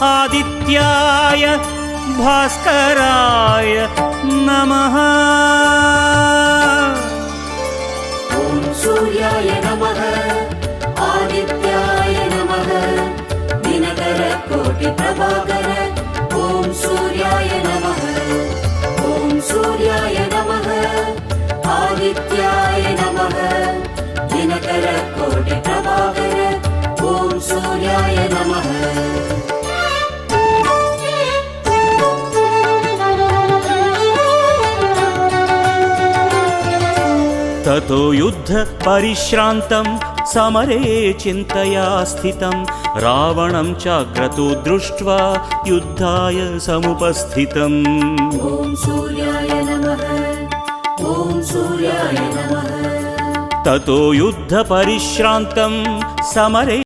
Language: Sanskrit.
आदित्याय भास्कराय नमः। ॐ सूर्याय नमः आदित्याय नमः दिनकर कोटि प्रभाकर। ॐ सूर्याय नमः ॐ सूर्याय नमः आदित्याय नमः दिनकर कोटि प्रभाकर। ॐ सूर्याय नमः। ततो युद्ध परिश्रान्तं समरे चिन्तया स्थितं रावणं चाक्रतो दृष्ट्वा युद्धाय समुपस्थितम्। ॐ सूर्याय नमः ॐ सूर्याय नमः। ततो युद्ध परिश्रान्तं समरे